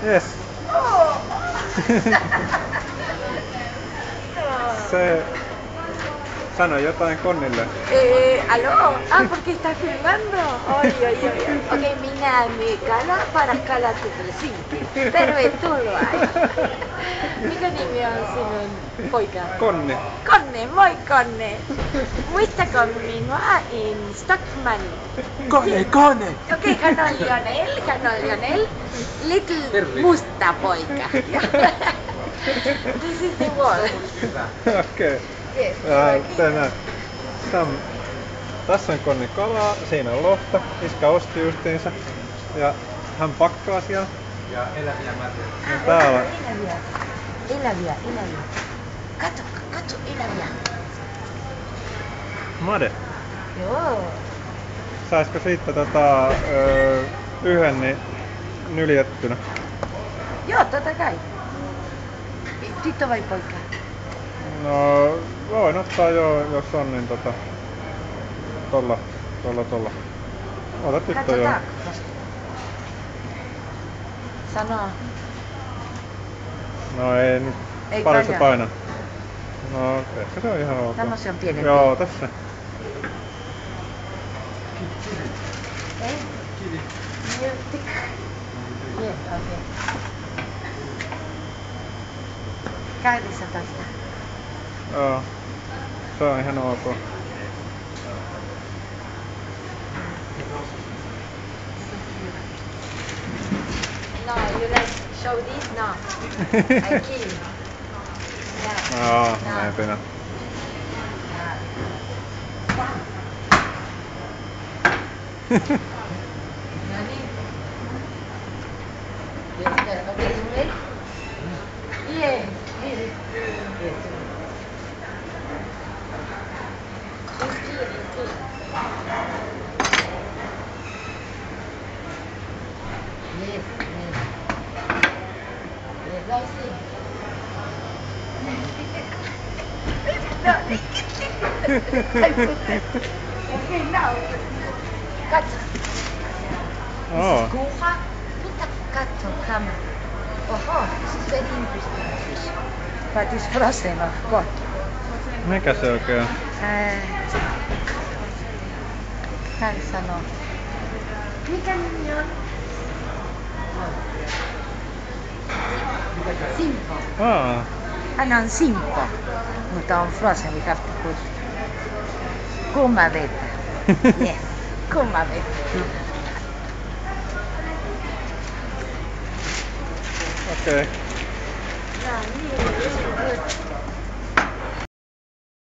Yes. Oh. Se sano jotain Connille. ¿Aló? Ah, porque estás filmando. Oi. Okei, minä Mykala, Parakkala Helsinki. Tervetuloa. Mikä nimi on sinun poika? Konni. Konne, moi Konne. Muistako minua in Stockman? Kone! Okei, hän on Lionel. Little musta poika. This is the wall. Okei. Yes. Tässä on Konni kalaa, siinä on lohta, iskä osti justiinsa ja hän pakkaa siellä. Ja eläviä mätiä. Ja täällä Eläviä. Katso eläviä. Made. Joo. Saisiko siitä yhden niin nyljettynä? Joo, totta kai. Tyttö vai poika? No, voin ottaa jos on niin tolla. Ota tyttö joo. Katsotaanko? Sano. No ei nyt. Ei Paljon se paljon. painaa. No, ehkä se on ihan ok. Tämmösen on pienempi. Joo, tässä. Ei? Music. Yes, okei. 800. Joo. Se on ihan ok. No, you like show this? No. I kill you. Yeah. Joo, näin pinä. No niin. Okay, you ready? Yes. Yes. I see. No. I put it. Okay, now. Katso. Oo. Kuha. Katso, come. Oho, this is very interesting fish. But it's frozen, of course. Mikä se oikein on? Hän sanoo. Mikä nimi on? Simpo. Hän on Simpo, mutta on frozen. We have to put kuuma vettä. Yes, kuuma vettä. Okei. No, niin, good.